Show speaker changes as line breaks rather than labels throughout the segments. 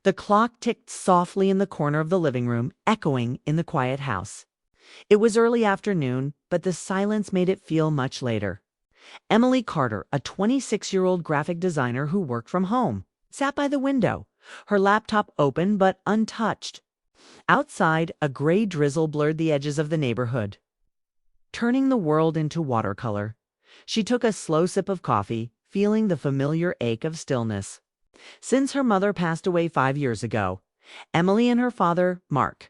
The clock ticked softly in the corner of the living room, echoing in the quiet house. It was early afternoon, but the silence made it feel much later. Emily Carter, a 26-year-old graphic designer who worked from home, sat by the window, her laptop open but untouched. Outside, a gray drizzle blurred the edges of the neighborhood, turning the world into watercolor. She took a slow sip of coffee, feeling the familiar ache of stillness. Since her mother passed away 5 years ago, Emily and her father, Mark,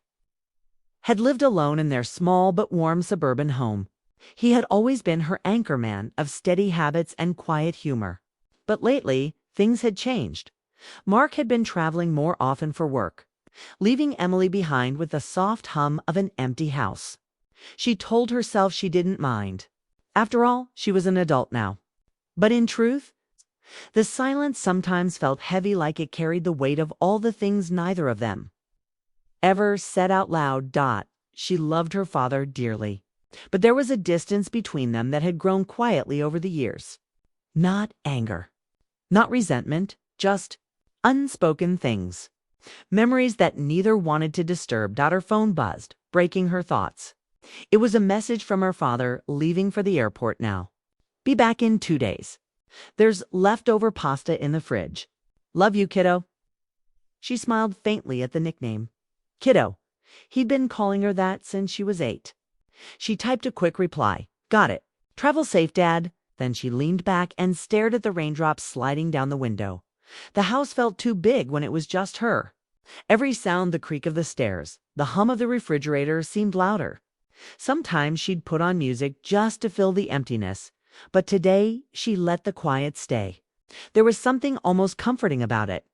had lived alone in their small but warm suburban home. He had always been her anchor man of steady habits and quiet humor. But lately, things had changed. Mark had been traveling more often for work, leaving Emily behind with the soft hum of an empty house. She told herself she didn't mind. After all, she was an adult now. But in truth, the silence sometimes felt heavy, like it carried the weight of all the things neither of them ever said out loud. She loved her father dearly, but there was a distance between them that had grown quietly over the years. Not anger, not resentment, just unspoken things. Memories that neither wanted to disturb. Her phone buzzed, breaking her thoughts. It was a message from her father, leaving for the airport now. Be back in 2 days. There's leftover pasta in the fridge. Love you, kiddo. She smiled faintly at the nickname. Kiddo. He'd been calling her that since she was 8. She typed a quick reply. Got it. Travel safe, Dad. Then she leaned back and stared at the raindrops sliding down the window. The house felt too big when it was just her. Every sound, the creak of the stairs, the hum of the refrigerator, seemed louder. Sometimes she'd put on music just to fill the emptiness, but today she let the quiet stay. There was something almost comforting about it.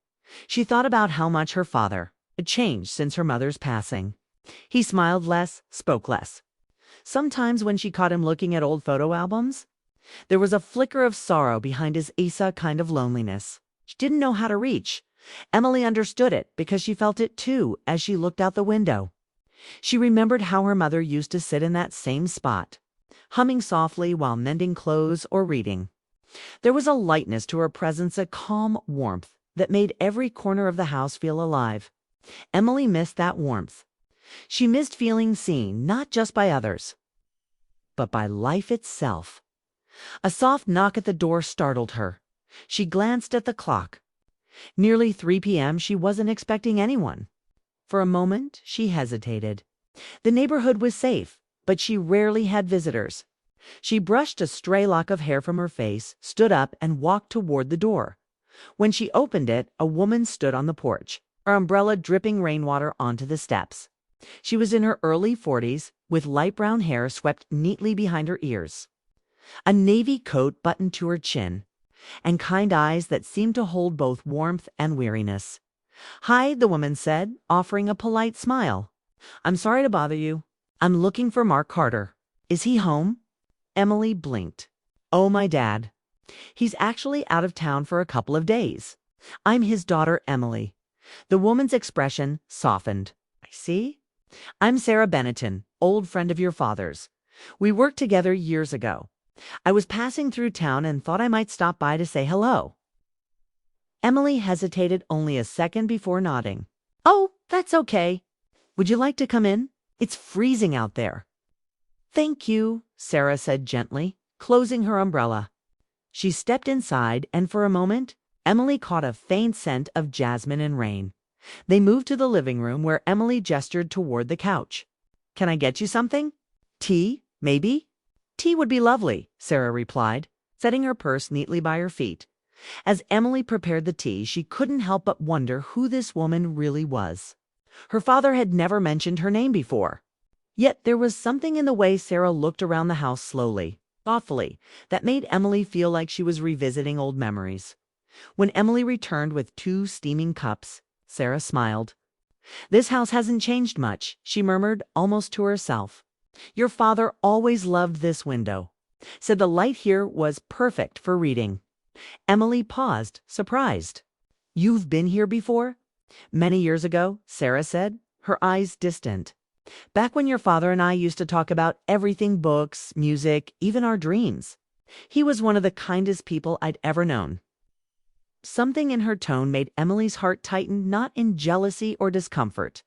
She thought about how much her father had changed since her mother's passing. He smiled less, spoke less. Sometimes when she caught him looking at old photo albums, there was a flicker of sorrow behind his Asa kind of loneliness. She didn't know how to reach. Emily understood it because she felt it too as she looked out the window. She remembered how her mother used to sit in that same spot, humming softly while mending clothes or reading. There was a lightness to her presence, a calm warmth that made every corner of the house feel alive. Emily missed that warmth. She missed feeling seen, not just by others, but by life itself. A soft knock at the door startled her. She glanced at the clock. Nearly 3 p.m. She wasn't expecting anyone. For a moment, she hesitated. The neighborhood was safe, but she rarely had visitors. She brushed a stray lock of hair from her face, stood up, and walked toward the door. When she opened it, a woman stood on the porch, her umbrella dripping rainwater onto the steps. She was in her early 40s, with light brown hair swept neatly behind her ears, a navy coat buttoned to her chin, and kind eyes that seemed to hold both warmth and weariness. Hi, the woman said, offering a polite smile. I'm sorry to bother you. I'm looking for Mark Carter. Is he home? Emily blinked. Oh, my dad. He's actually out of town for a couple of days. I'm his daughter, Emily. The woman's expression softened. I see. I'm Sarah Benetton, old friend of your father's. We worked together years ago. I was passing through town and thought I might stop by to say hello. Emily hesitated only a second before nodding. Oh, that's okay. Would you like to come in? It's freezing out there. Thank you, Sarah said gently, closing her umbrella. She stepped inside, and for a moment, Emily caught a faint scent of jasmine and rain. They moved to the living room, where Emily gestured toward the couch. Can I get you something? Tea, maybe? Tea would be lovely, Sarah replied, setting her purse neatly by her feet. As Emily prepared the tea, she couldn't help but wonder who this woman really was. Her father had never mentioned her name before. Yet there was something in the way Sarah looked around the house slowly, thoughtfully, that made Emily feel like she was revisiting old memories. When Emily returned with 2 steaming cups, Sarah smiled. This house hasn't changed much, she murmured, almost to herself. Your father always loved this window. Said the light here was perfect for reading. Emily paused, surprised. You've been here before? Many years ago, Sarah said, her eyes distant. Back when your father and I used to talk about everything, books, music, even our dreams. He was one of the kindest people I'd ever known. Something in her tone made Emily's heart tighten, not in jealousy or discomfort,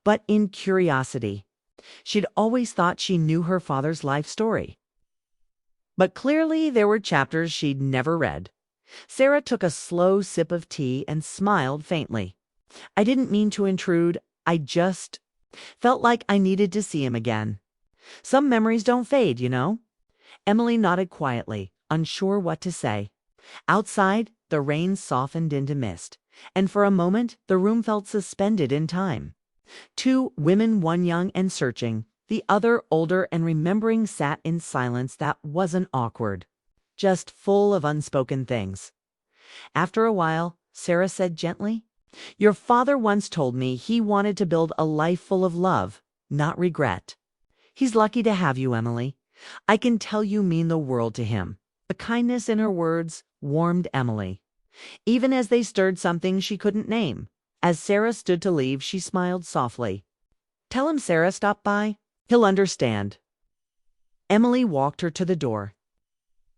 but in curiosity. She'd always thought she knew her father's life story. But clearly there were chapters she'd never read. Sarah took a slow sip of tea and smiled faintly. "I didn't mean to intrude. I just felt like I needed to see him again. Some memories don't fade, you know." Emily nodded quietly, unsure what to say. Outside, the rain softened into mist, and for a moment the room felt suspended in time. Two women, one young and searching, the other older and remembering, sat in silence that wasn't awkward, just full of unspoken things. After a while, Sarah said gently, "Your father once told me he wanted to build a life full of love, not regret. He's lucky to have you, Emily. I can tell you mean the world to him." The kindness in her words warmed Emily, even as they stirred something she couldn't name. As Sarah stood to leave, she smiled softly. "Tell him Sarah stopped by. He'll understand." Emily walked her to the door,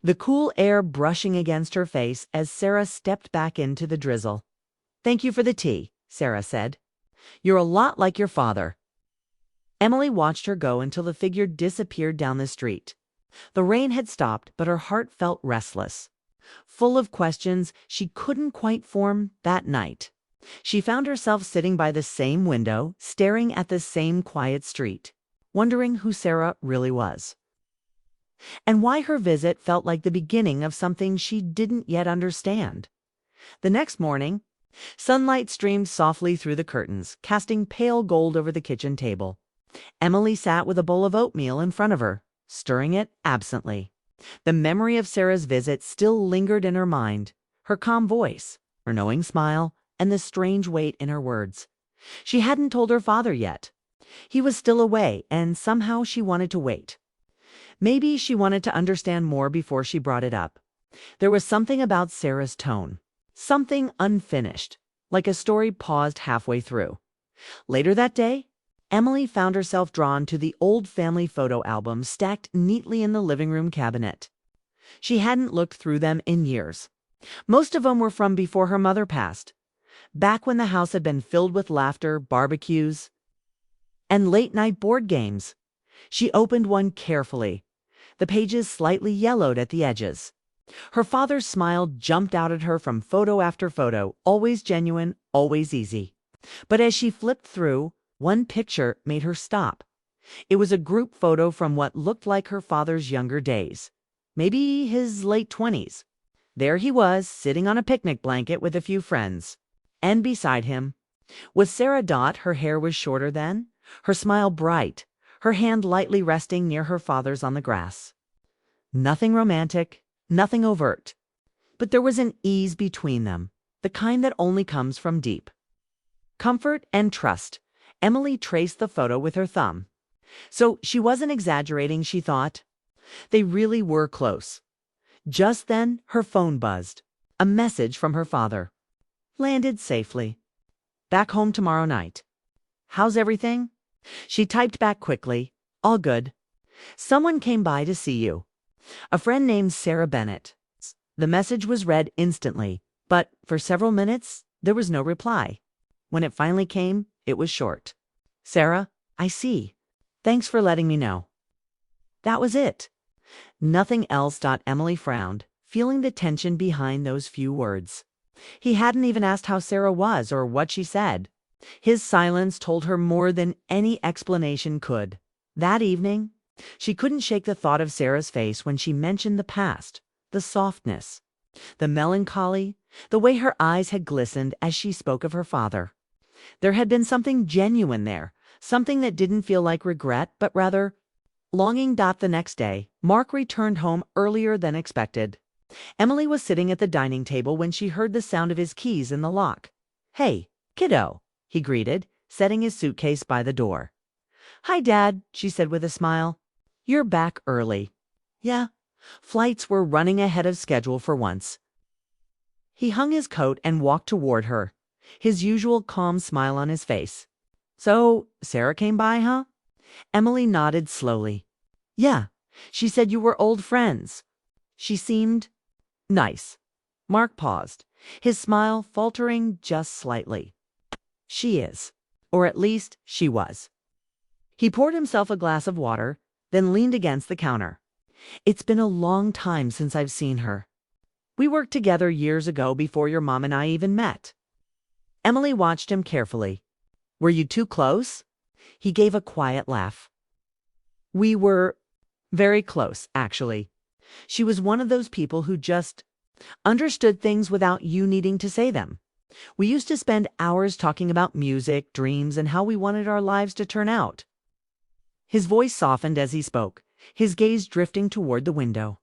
the cool air brushing against her face as Sarah stepped back into the drizzle. "Thank you for the tea," Sarah said. "You're a lot like your father." Emily watched her go until the figure disappeared down the street. The rain had stopped, but her heart felt restless, full of questions she couldn't quite form. That night, she found herself sitting by the same window, staring at the same quiet street, wondering who Sarah really was, and why her visit felt like the beginning of something she didn't yet understand. The next morning, sunlight streamed softly through the curtains, casting pale gold over the kitchen table. Emily sat with a bowl of oatmeal in front of her, stirring it absently. The memory of Sarah's visit still lingered in her mind, her calm voice, her knowing smile, and the strange weight in her words. She hadn't told her father yet. He was still away, and somehow she wanted to wait. Maybe she wanted to understand more before she brought it up. There was something about Sarah's tone, something unfinished, like a story paused halfway through. Later that day, Emily found herself drawn to the old family photo albums stacked neatly in the living room cabinet. She hadn't looked through them in years. Most of them were from before her mother passed, back when the house had been filled with laughter, barbecues, and late-night board games. She opened one carefully, the pages slightly yellowed at the edges. Her father's smile jumped out at her from photo after photo, always genuine, always easy. But as she flipped through, one picture made her stop. It was a group photo from what looked like her father's younger days, maybe his late 20s. There he was, sitting on a picnic blanket with a few friends. And beside him was Sarah Dot. Her hair was shorter then, her smile bright, her hand lightly resting near her father's on the grass. Nothing romantic, nothing overt, but there was an ease between them, the kind that only comes from deep comfort and trust. Emily traced the photo with her thumb. So she wasn't exaggerating, she thought. They really were close. Just then, her phone buzzed. A message from her father. "Landed safely. Back home tomorrow night. How's everything?" She typed back quickly. "All good. Someone came by to see you. A friend named Sarah Bennett." The message was read instantly, but for several minutes, there was no reply. When it finally came, it was short. "Sarah, I see. Thanks for letting me know." That was it. Nothing else. Emily frowned, feeling the tension behind those few words. He hadn't even asked how Sarah was or what she said. His silence told her more than any explanation could. That evening, she couldn't shake the thought of Sarah's face when she mentioned the past, the softness, the melancholy, the way her eyes had glistened as she spoke of her father. There had been something genuine there, something that didn't feel like regret, but rather longing. The next day, Mark returned home earlier than expected. Emily was sitting at the dining table when she heard the sound of his keys in the lock. "Hey, kiddo," he greeted, setting his suitcase by the door. "Hi, Dad," she said with a smile. "You're back early." "Yeah, flights were running ahead of schedule for once." He hung his coat and walked toward her, his usual calm smile on his face. "So, Sarah came by, huh?" Emily nodded slowly. "Yeah, she said you were old friends. She seemed nice." Mark paused, his smile faltering just slightly. She is. Or at least, she was. He poured himself a glass of water, then leaned against the counter. It's been a long time since I've seen her. We worked together years ago before your mom and I even met. Emily watched him carefully. Were you too close? He gave a quiet laugh. We were very close, actually. She was one of those people who just understood things without you needing to say them. We used to spend hours talking about music, dreams, and how we wanted our lives to turn out. His voice softened as he spoke, his gaze drifting toward the window.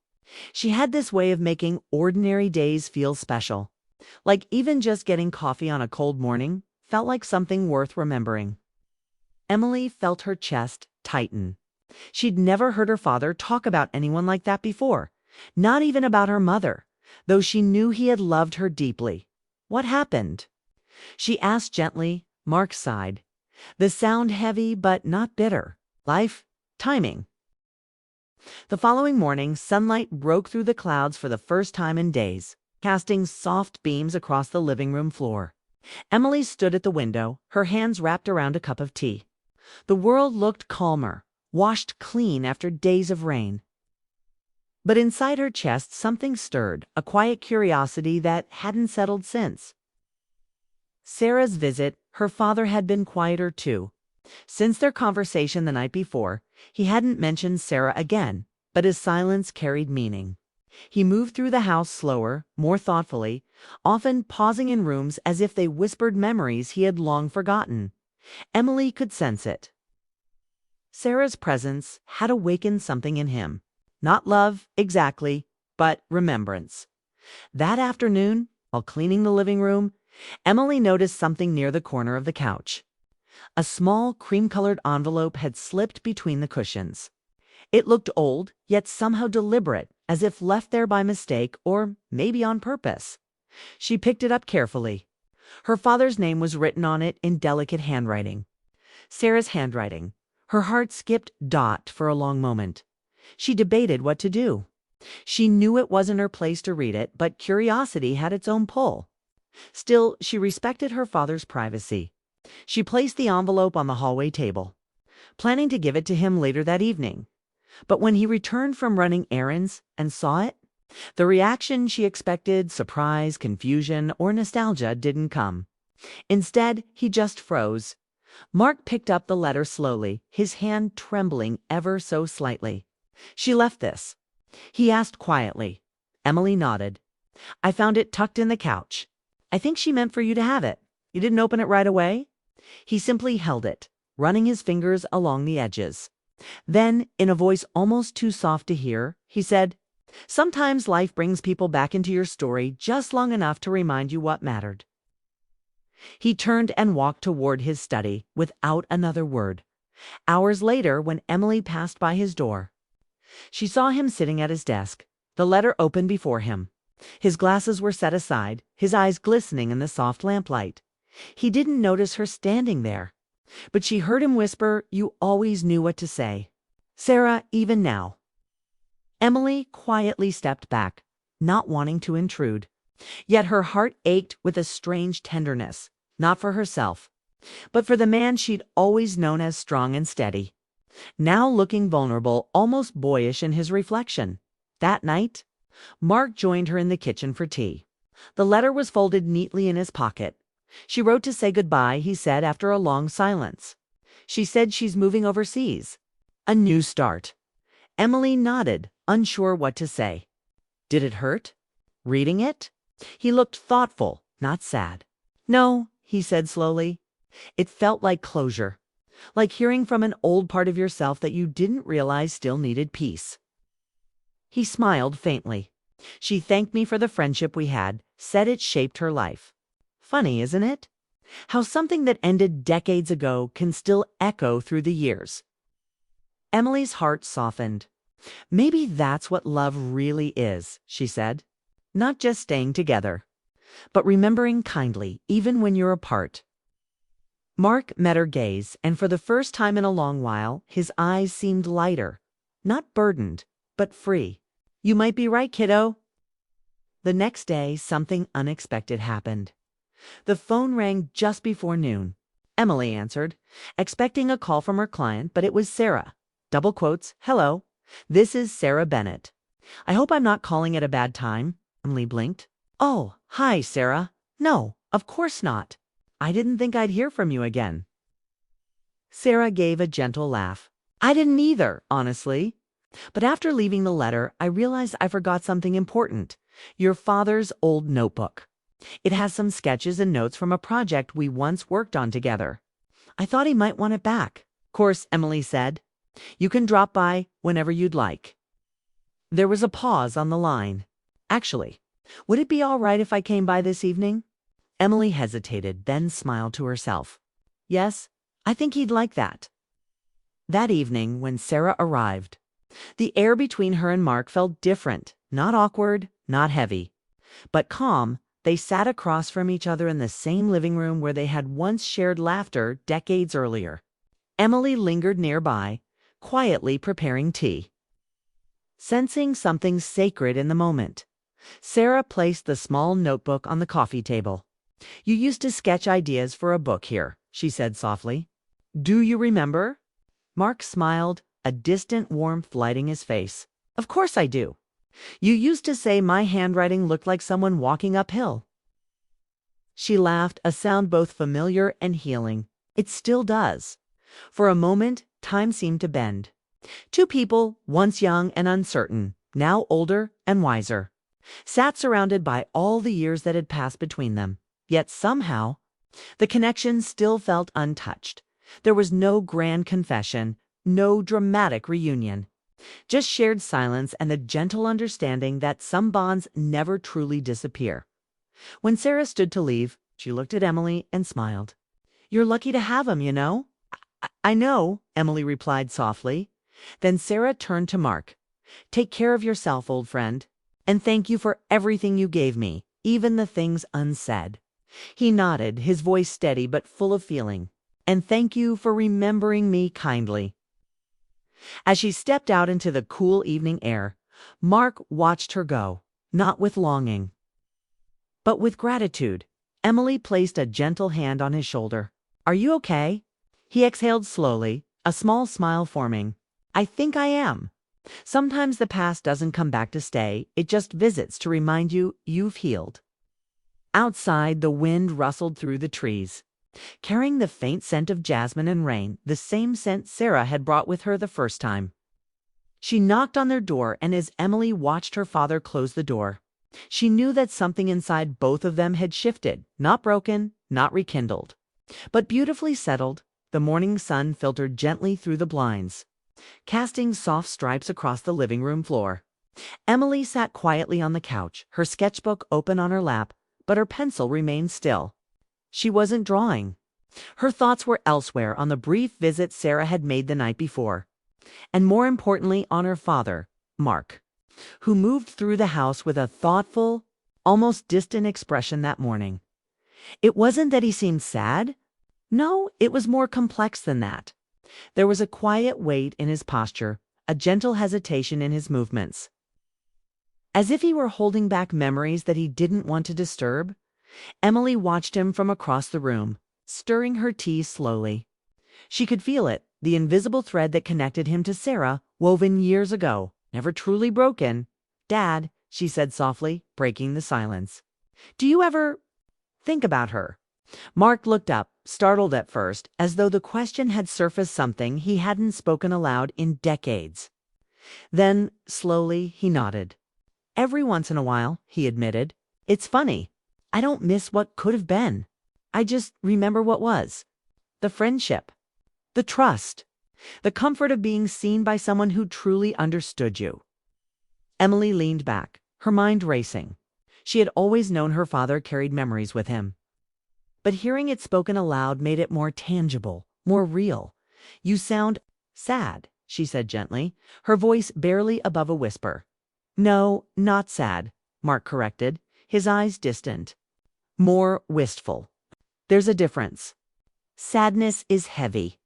She had this way of making ordinary days feel special. Like even just getting coffee on a cold morning felt like something worth remembering. Emily felt her chest tighten. She'd never heard her father talk about anyone like that before, not even about her mother, though she knew he had loved her deeply. What happened? She asked gently. Mark sighed, the sound heavy but not bitter. Life, timing. The following morning, sunlight broke through the clouds for the first time in days, casting soft beams across the living room floor. Emily stood at the window, her hands wrapped around a cup of tea. The world looked calmer, washed clean after days of rain. But inside her chest something stirred, a quiet curiosity that hadn't settled since. Sarah's visit, her father had been quieter too. Since their conversation the night before, he hadn't mentioned Sarah again, but his silence carried meaning. He moved through the house slower, more thoughtfully, often pausing in rooms as if they whispered memories he had long forgotten. Emily could sense it. Sarah's presence had awakened something in him. Not love, exactly, but remembrance. That afternoon, while cleaning the living room, Emily noticed something near the corner of the couch. A small cream-colored envelope had slipped between the cushions. It looked old, yet somehow deliberate, as if left there by mistake or maybe on purpose. She picked it up carefully. Her father's name was written on it in delicate handwriting. Sarah's handwriting. Her heart skipped for a long moment. She debated what to do. She knew it wasn't her place to read it, but curiosity had its own pull. Still, she respected her father's privacy. She placed the envelope on the hallway table, planning to give it to him later that evening. But when he returned from running errands and saw it, the reaction she expected, surprise, confusion, or nostalgia, didn't come. Instead, he just froze. Mark picked up the letter slowly, his hand trembling ever so slightly. She left this. He asked quietly. Emily nodded. I found it tucked in the couch. I think she meant for you to have it. You didn't open it right away? He simply held it, running his fingers along the edges. Then, in a voice almost too soft to hear, he said, sometimes life brings people back into your story just long enough to remind you what mattered. He turned and walked toward his study without another word. Hours later, when Emily passed by his door, she saw him sitting at his desk, the letter open before him. His glasses were set aside, his eyes glistening in the soft lamplight. He didn't notice her standing there, but she heard him whisper, you always knew what to say. Sarah, even now. Emily quietly stepped back, not wanting to intrude. Yet her heart ached with a strange tenderness, not for herself, but for the man she'd always known as strong and steady. Now looking vulnerable, almost boyish in his reflection. That night, Mark joined her in the kitchen for tea. The letter was folded neatly in his pocket. She wrote to say goodbye, he said after a long silence. She said she's moving overseas. A new start. Emily nodded, unsure what to say. Did it hurt? Reading it? He looked thoughtful, not sad. No, he said slowly. It felt like closure. Like hearing from an old part of yourself that you didn't realize still needed peace. He smiled faintly. She thanked me for the friendship we had, said it shaped her life. Funny, isn't it? How something that ended decades ago can still echo through the years. Emily's heart softened. Maybe that's what love really is, she said. Not just staying together, but remembering kindly, even when you're apart. Mark met her gaze, and for the first time in a long while, his eyes seemed lighter. Not burdened, but free. You might be right, kiddo. The next day, something unexpected happened. The phone rang just before noon. Emily answered, expecting a call from her client, but it was Sarah. Double quotes, "Hello, this is Sarah Bennett. I hope I'm not calling at a bad time." Emily blinked. "Oh, hi, Sarah. No, of course not. I didn't think I'd hear from you again." Sarah gave a gentle laugh. "I didn't either, honestly. But after leaving the letter, I realized I forgot something important. Your father's old notebook. It has some sketches and notes from a project we once worked on together. I thought he might want it back." "Of course," Emily said. "You can drop by whenever you'd like." There was a pause on the line. "Actually, would it be all right if I came by this evening?" Emily hesitated, then smiled to herself. "Yes, I think he'd like that." That evening, when Sarah arrived, the air between her and Mark felt different, not awkward, not heavy, but calm. They sat across from each other in the same living room where they had once shared laughter decades earlier. Emily lingered nearby, quietly preparing tea. Sensing something sacred in the moment, Sarah placed the small notebook on the coffee table. "You used to sketch ideas for a book here," she said softly. "Do you remember?" Mark smiled, a distant warmth lighting his face. "Of course I do. You used to say my handwriting looked like someone walking uphill." She laughed, a sound both familiar and healing. "It still does." For a moment, time seemed to bend. Two people, once young and uncertain, now older and wiser, sat surrounded by all the years that had passed between them. Yet somehow, the connection still felt untouched. There was no grand confession, no dramatic reunion. Just shared silence and the gentle understanding that some bonds never truly disappear. When Sarah stood to leave, she looked at Emily and smiled. "You're lucky to have him, you know." I know," Emily replied softly. Then Sarah turned to Mark. "Take care of yourself, old friend. And thank you for everything you gave me, even the things unsaid." He nodded, his voice steady but full of feeling. "And thank you for remembering me kindly." As she stepped out into the cool evening air, Mark watched her go, not with longing, but with gratitude. Emily placed a gentle hand on his shoulder. "Are you okay?" He exhaled slowly, a small smile forming. "I think I am. Sometimes the past doesn't come back to stay, it just visits to remind you you've healed." Outside, the wind rustled through the trees, carrying the faint scent of jasmine and rain, the same scent Sarah had brought with her the first time. She knocked on their door, and as Emily watched her father close the door, she knew that something inside both of them had shifted, not broken, not rekindled, but beautifully settled. The morning sun filtered gently through the blinds, casting soft stripes across the living room floor. Emily sat quietly on the couch, her sketchbook open on her lap, but her pencil remained still. She wasn't drawing. Her thoughts were elsewhere, on the brief visit Sarah had made the night before, and more importantly on her father, Mark, who moved through the house with a thoughtful, almost distant expression that morning. It wasn't that he seemed sad. No, it was more complex than that. There was a quiet weight in his posture, a gentle hesitation in his movements, as if he were holding back memories that he didn't want to disturb. Emily watched him from across the room, stirring her tea slowly. She could feel it, the invisible thread that connected him to Sarah, woven years ago, never truly broken. "Dad," she said softly, breaking the silence, "do you ever think about her?" Mark looked up, startled at first, as though the question had surfaced something he hadn't spoken aloud in decades. Then, slowly, he nodded. "Every once in a while," he admitted. "It's funny. I don't miss what could have been. I just remember what was. The friendship, the trust, the comfort of being seen by someone who truly understood you." Emily leaned back, her mind racing. She had always known her father carried memories with him, but hearing it spoken aloud made it more tangible, more real. "You sound sad," she said gently, her voice barely above a whisper. "No, not sad," Mark corrected, his eyes distant. "More wistful. There's a difference. Sadness is heavy.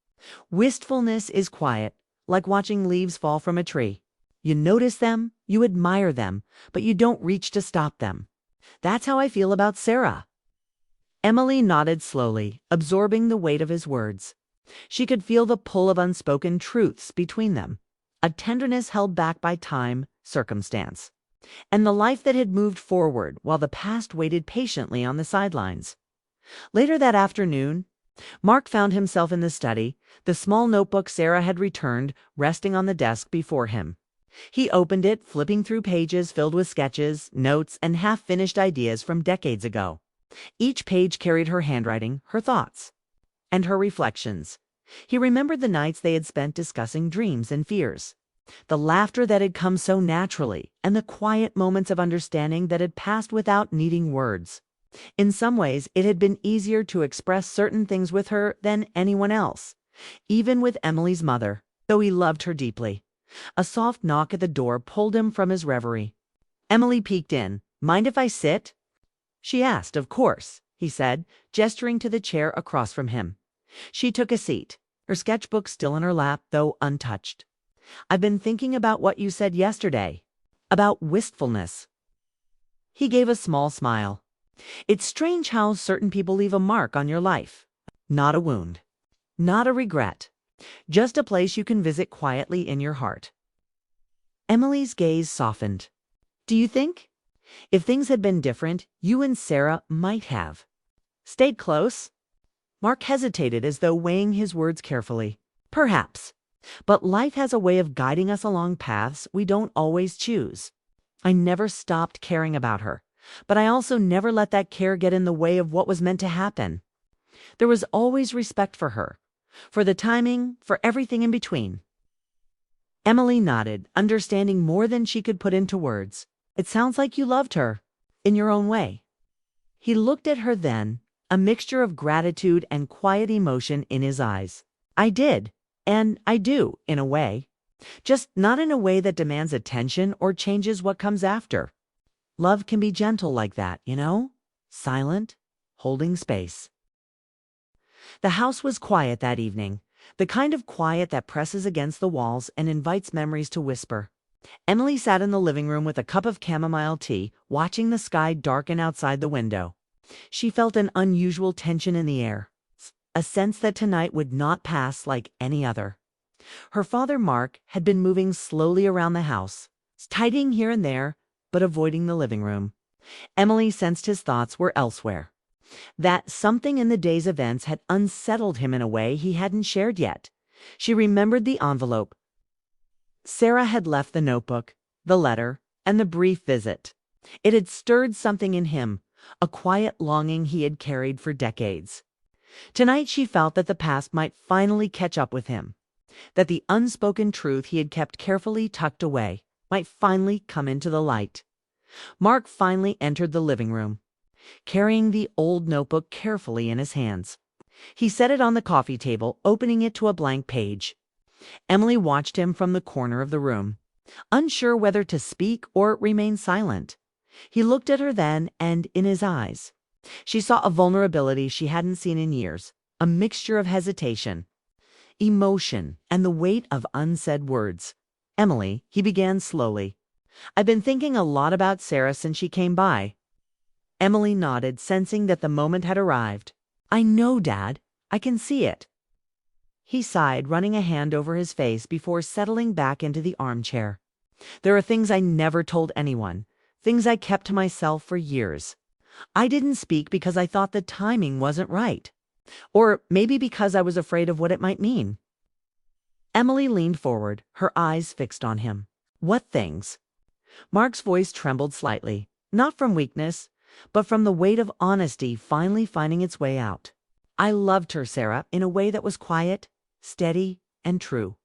Wistfulness is quiet, like watching leaves fall from a tree. You notice them, you admire them, but you don't reach to stop them. That's how I feel about Sarah." Emily nodded slowly, absorbing the weight of his words. She could feel the pull of unspoken truths between them, a tenderness held back by time, circumstance, and the life that had moved forward while the past waited patiently on the sidelines. Later that afternoon, Mark found himself in the study, the small notebook Sarah had returned resting on the desk before him. He opened it, flipping through pages filled with sketches, notes, and half-finished ideas from decades ago. Each page carried her handwriting, her thoughts, and her reflections. He remembered the nights they had spent discussing dreams and fears, the laughter that had come so naturally, and the quiet moments of understanding that had passed without needing words. In some ways, it had been easier to express certain things with her than anyone else, even with Emily's mother, though he loved her deeply. A soft knock at the door pulled him from his reverie. Emily peeked in. "Mind if I sit?" She asked. "Of course," he said, gesturing to the chair across from him. She took a seat, her sketchbook still in her lap, though untouched. "I've been thinking about what you said yesterday, about wistfulness." He gave a small smile. "It's strange how certain people leave a mark on your life. Not a wound, not a regret, just a place you can visit quietly in your heart." Emily's gaze softened. "Do you think? If things had been different, you and Sarah might have stayed close?" Mark hesitated as though weighing his words carefully. "Perhaps. But life has a way of guiding us along paths we don't always choose. I never stopped caring about her, but I also never let that care get in the way of what was meant to happen. There was always respect for her, for the timing, for everything in between." Emily nodded, understanding more than she could put into words. "It sounds like you loved her, in your own way." He looked at her then, a mixture of gratitude and quiet emotion in his eyes. "I did, and I do, in a way. Just not in a way that demands attention or changes what comes after. Love can be gentle like that, you know? Silent, holding space." The house was quiet that evening, the kind of quiet that presses against the walls and invites memories to whisper. Emily sat in the living room with a cup of chamomile tea, watching the sky darken outside the window. She felt an unusual tension in the air, a sense that tonight would not pass like any other. Her father, Mark, had been moving slowly around the house, tidying here and there, but avoiding the living room. Emily sensed his thoughts were elsewhere, that something in the day's events had unsettled him in a way he hadn't shared yet. She remembered the envelope. Sarah had left the notebook, the letter, and the brief visit. It had stirred something in him, a quiet longing he had carried for decades. Tonight she felt that the past might finally catch up with him, that the unspoken truth he had kept carefully tucked away might finally come into the light. Mark finally entered the living room, carrying the old notebook carefully in his hands. He set it on the coffee table, opening it to a blank page. Emily watched him from the corner of the room, unsure whether to speak or remain silent. He looked at her then, and in his eyes, she saw a vulnerability she hadn't seen in years, a mixture of hesitation, emotion, and the weight of unsaid words. "Emily," he began slowly, "I've been thinking a lot about Sarah since she came by." Emily nodded, sensing that the moment had arrived. "I know, Dad. I can see it." He sighed, running a hand over his face before settling back into the armchair. "There are things I never told anyone, things I kept to myself for years. I didn't speak because I thought the timing wasn't right, or maybe because I was afraid of what it might mean." Emily leaned forward, her eyes fixed on him. "What things?" Mark's voice trembled slightly, not from weakness, but from the weight of honesty finally finding its way out. "I loved her, Sarah, in a way that was quiet, steady, and true.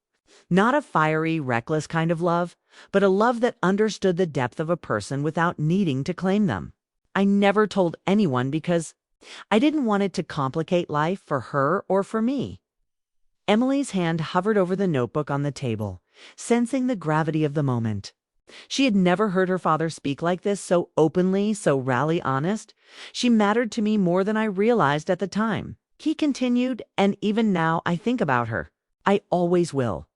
Not a fiery, reckless kind of love, but a love that understood the depth of a person without needing to claim them. I never told anyone because I didn't want it to complicate life for her or for me." Emily's hand hovered over the notebook on the table, sensing the gravity of the moment. She had never heard her father speak like this, so openly, so rally honest. "She mattered to me more than I realized at the time," he continued, "and even now I think about her. I always will.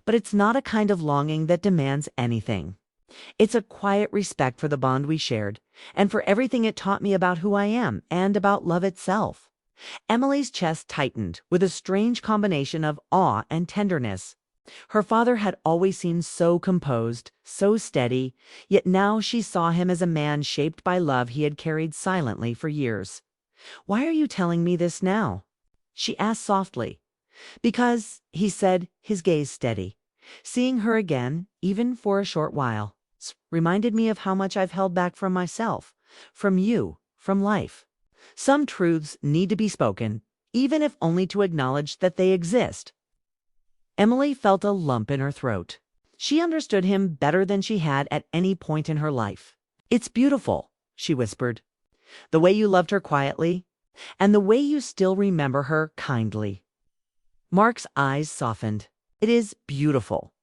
But it's not a kind of longing that demands anything. It's a quiet respect for the bond we shared, and for everything it taught me about who I am and about love itself. Emily's chest tightened with a strange combination of awe and tenderness. Her father had always seemed so composed, so steady, yet now she saw him as a man shaped by love he had carried silently for years. "Why are you telling me this now?" she asked softly. "Because," he said, his gaze steady, "seeing her again, even for a short while, reminded me of how much I've held back from myself, from you, from life. Some truths need to be spoken, even if only to acknowledge that they exist." Emily felt a lump in her throat. She understood him better than she had at any point in her life. "It's beautiful," she whispered. "The way you loved her quietly, and the way you still remember her kindly." Mark's eyes softened. "It is beautiful,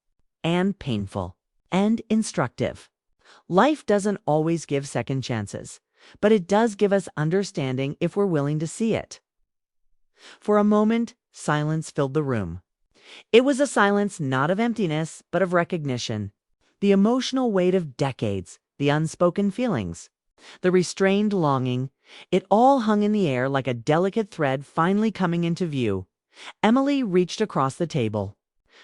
and painful, and instructive. Life doesn't always give second chances, but it does give us understanding if we're willing to see it." For a moment, silence filled the room. It was a silence not of emptiness, but of recognition. The emotional weight of decades, the unspoken feelings, the restrained longing, it all hung in the air like a delicate thread finally coming into view. Emily reached across the table.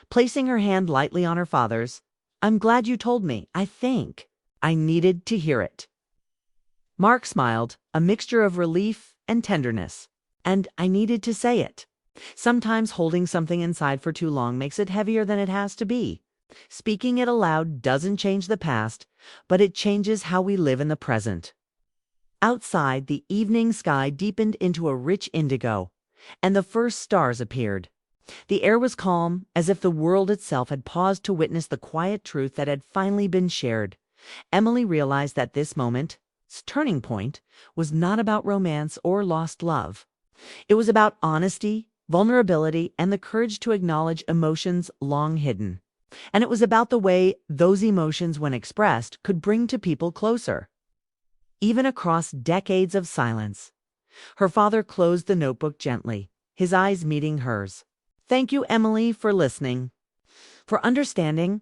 Placing her hand lightly on her father's, "I'm glad you told me. I think I needed to hear it." Mark smiled, a mixture of relief and tenderness. "And I needed to say it. Sometimes holding something inside for too long makes it heavier than it has to be. Speaking it aloud doesn't change the past, but it changes how we live in the present." Outside, the evening sky deepened into a rich indigo, and the first stars appeared. The air was calm, as if the world itself had paused to witness the quiet truth that had finally been shared. Emily realized that this moment's turning point was not about romance or lost love. It was about honesty, vulnerability, and the courage to acknowledge emotions long hidden. And it was about the way those emotions, when expressed, could bring two people closer, even across decades of silence. Her father closed the notebook gently, his eyes meeting hers. "Thank you, Emily, for listening, for understanding,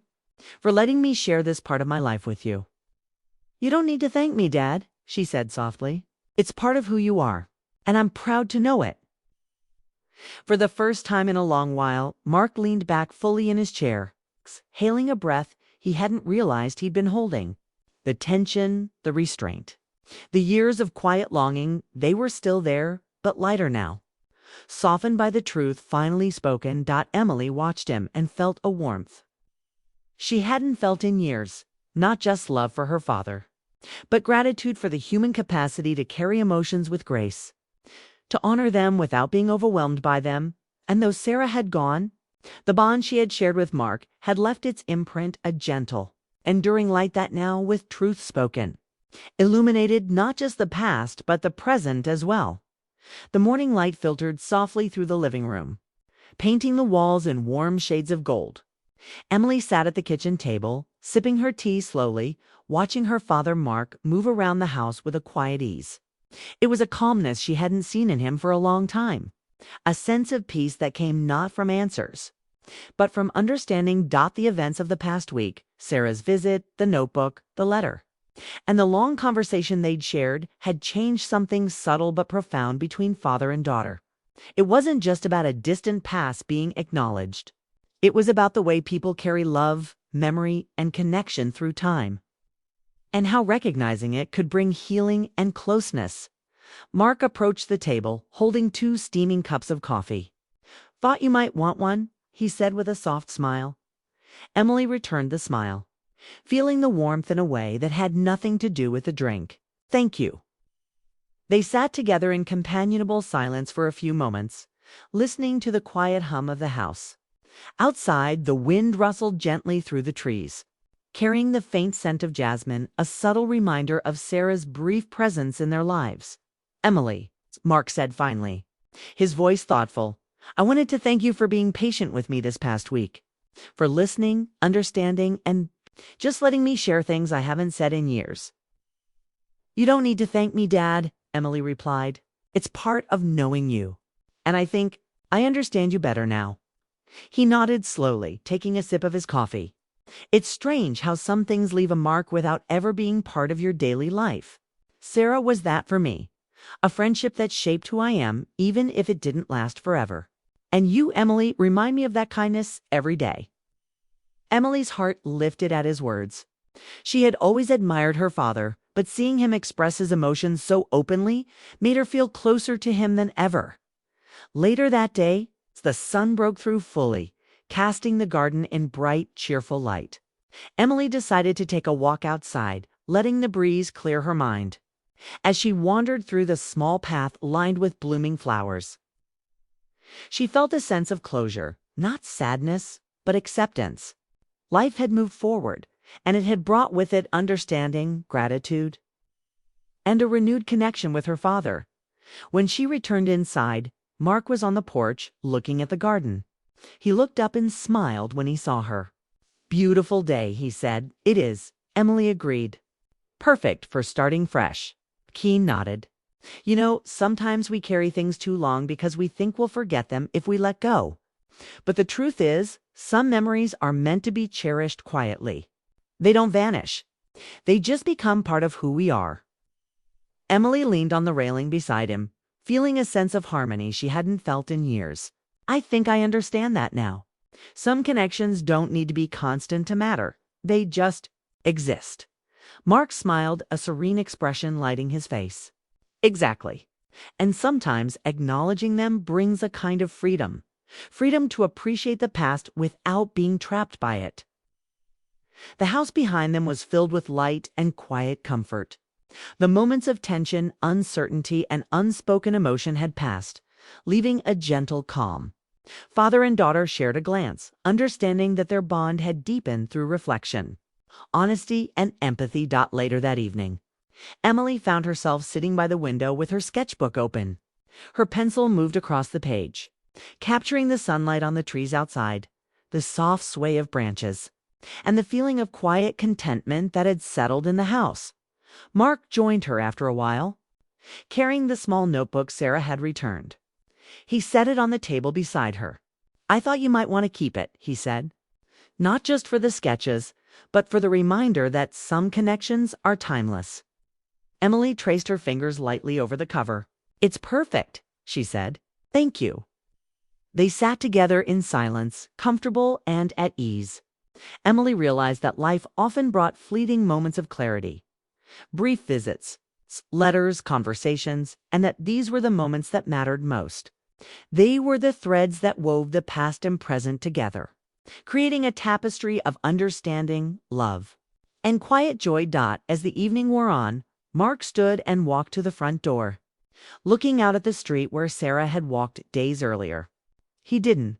for letting me share this part of my life with you." "You don't need to thank me, Dad," she said softly. "It's part of who you are, and I'm proud to know it." For the first time in a long while, Mark leaned back fully in his chair, exhaling a breath he hadn't realized he'd been holding. The tension, the restraint, the years of quiet longing, they were still there, but lighter now. Softened by the truth finally spoken, Emily watched him and felt a warmth she hadn't felt in years, not just love for her father, but gratitude for the human capacity to carry emotions with grace, to honor them without being overwhelmed by them. And though Sarah had gone, the bond she had shared with Mark had left its imprint, a gentle, enduring light that now, with truth spoken, illuminated not just the past, but the present as well. The morning light filtered softly through the living room, painting the walls in warm shades of gold. Emily sat at the kitchen table, sipping her tea slowly, watching her father Mark move around the house with a quiet ease. It was a calmness she hadn't seen in him for a long time, a sense of peace that came not from answers, but from understanding. The events of the past week, Sarah's visit, the notebook, the letter, and the long conversation they'd shared had changed something subtle but profound between father and daughter. It wasn't just about a distant past being acknowledged. It was about the way people carry love, memory, and connection through time, and how recognizing it could bring healing and closeness. Mark approached the table, holding 2 steaming cups of coffee. "Thought you might want one," he said with a soft smile. Emily returned the smile, feeling the warmth in a way that had nothing to do with the drink. "Thank you." They sat together in companionable silence for a few moments, listening to the quiet hum of the house. Outside, the wind rustled gently through the trees, carrying the faint scent of jasmine, a subtle reminder of Sarah's brief presence in their lives. "Emily," Mark said finally, his voice thoughtful, "I wanted to thank you for being patient with me this past week, for listening, understanding, and just letting me share things I haven't said in years." "You don't need to thank me, Dad," Emily replied. "It's part of knowing you, and I think I understand you better now." He nodded slowly, taking a sip of his coffee. It's strange how some things leave a mark without ever being part of your daily life. Sarah was that for me. A friendship that shaped who I am, even if it didn't last forever. And you, Emily, remind me of that kindness every day. Emily's heart lifted at his words. She had always admired her father, but seeing him express his emotions so openly made her feel closer to him than ever. Later that day, the sun broke through fully, casting the garden in bright, cheerful light. Emily decided to take a walk outside, letting the breeze clear her mind. As she wandered through the small path lined with blooming flowers, she felt a sense of closure, not sadness, but acceptance. Life had moved forward, and it had brought with it understanding, gratitude, and a renewed connection with her father. When she returned inside, Mark was on the porch, looking at the garden. He looked up and smiled when he saw her. "Beautiful day," he said. "It is," Emily agreed. "Perfect for starting fresh." Keen nodded. "You know, sometimes we carry things too long because we think we'll forget them if we let go. But the truth is, some memories are meant to be cherished quietly. They don't vanish. They just become part of who we are." Emily leaned on the railing beside him, feeling a sense of harmony she hadn't felt in years. "I think I understand that now. Some connections don't need to be constant to matter. They just exist." Mark smiled, a serene expression lighting his face. "Exactly. And sometimes acknowledging them brings a kind of freedom. Freedom to appreciate the past without being trapped by it." The house behind them was filled with light and quiet comfort. The moments of tension, uncertainty, and unspoken emotion had passed, leaving a gentle calm. Father and daughter shared a glance, understanding that their bond had deepened through reflection, honesty, and empathy. Later that evening, Emily found herself sitting by the window with her sketchbook open. Her pencil moved across the page, capturing the sunlight on the trees outside, the soft sway of branches, and the feeling of quiet contentment that had settled in the house. Mark joined her after a while, carrying the small notebook Sarah had returned. He set it on the table beside her. "I thought you might want to keep it," he said. "Not just for the sketches, but for the reminder that some connections are timeless." Emily traced her fingers lightly over the cover. "It's perfect," she said. "Thank you." They sat together in silence, comfortable and at ease. Emily realized that life often brought fleeting moments of clarity. Brief visits, letters, conversations, and that these were the moments that mattered most. They were the threads that wove the past and present together, creating a tapestry of understanding, love, and quiet joy. As the evening wore on, Mark stood and walked to the front door, looking out at the street where Sarah had walked days earlier. He didn't